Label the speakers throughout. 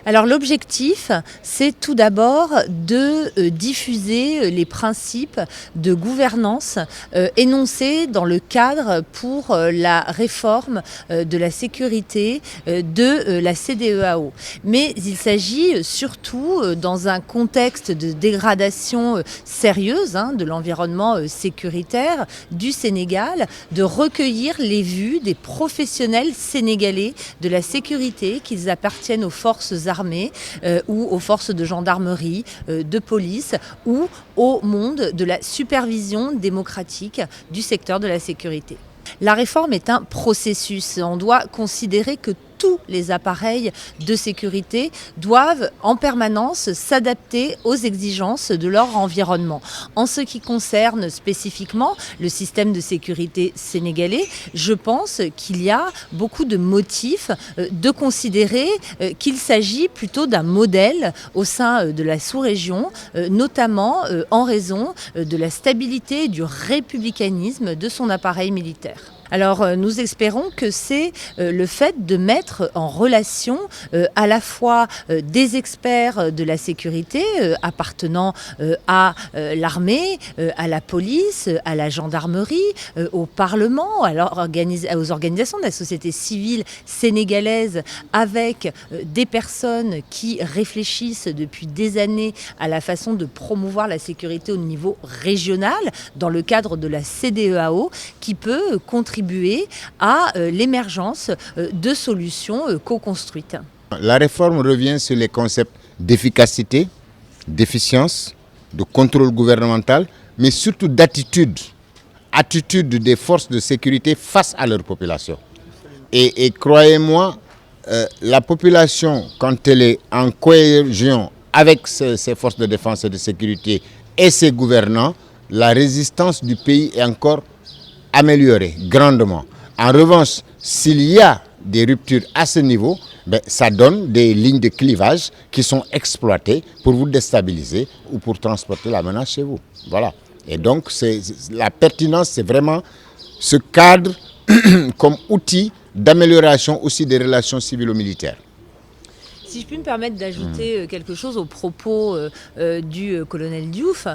Speaker 1: Alors l'objectif, c'est tout d'abord de diffuser les principes de gouvernance énoncés dans le cadre pour la réforme de la sécurité de la CEDEAO. Mais il s'agit surtout, dans un contexte de dégradation sérieuse de l'environnement sécuritaire du Sénégal, de recueillir les vues des professionnels sénégalais de la sécurité, qu'ils appartiennent aux forces armées ou aux forces de gendarmerie, de police ou au monde de la supervision démocratique du secteur de la sécurité. La réforme est un processus. On doit considérer que tous les appareils de sécurité doivent en permanence s'adapter aux exigences de leur environnement. En ce qui concerne spécifiquement le système de sécurité sénégalais, je pense qu'il y a beaucoup de motifs de considérer qu'il s'agit plutôt d'un modèle au sein de la sous-région, notamment en raison de la stabilité et du républicanisme de son appareil militaire. Alors nous espérons que c'est le fait de mettre en relation à la fois des experts de la sécurité appartenant à l'armée, à la police, à la gendarmerie, au Parlement, aux organisations de la société civile sénégalaise, avec des personnes qui réfléchissent depuis des années à la façon de promouvoir la sécurité au niveau régional dans le cadre de la CEDEAO, qui peut contribuer à l'émergence de solutions co-construites.
Speaker 2: La réforme revient sur les concepts d'efficacité, d'efficience, de contrôle gouvernemental, mais surtout d'attitude. Attitude des forces de sécurité face à leur population. Et croyez-moi, la population, quand elle est en cohésion avec ses forces de défense et de sécurité et ses gouvernants, la résistance du pays est encore améliorée grandement. En revanche, s'il y a des ruptures à ce niveau, ça donne des lignes de clivage qui sont exploitées pour vous déstabiliser ou pour transporter la menace chez vous. Voilà. Et donc, la pertinence, c'est vraiment ce cadre comme outil d'amélioration aussi des relations civilo-militaires.
Speaker 1: Si je puis me permettre d'ajouter quelque chose au propos du colonel Diouf,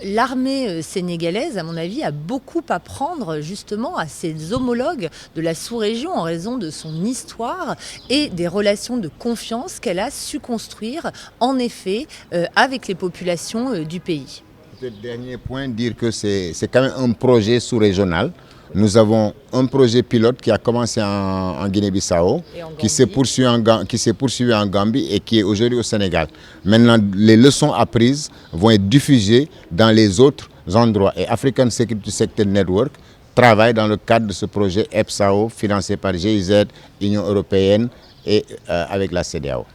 Speaker 1: l'armée sénégalaise, à mon avis, a beaucoup à prendre justement à ses homologues de la sous-région en raison de son histoire et des relations de confiance qu'elle a su construire, en effet, avec les populations du pays.
Speaker 2: Peut-être dernier point, dire que c'est quand même un projet sous-régional. Nous avons un projet pilote qui a commencé en Guinée-Bissau, qui s'est poursuivi en Gambie et qui est aujourd'hui au Sénégal. Maintenant, les leçons apprises vont être diffusées dans les autres endroits. Et African Security Sector Network travaille dans le cadre de ce projet EPSAO, financé par GIZ, Union européenne et avec la CEDEAO.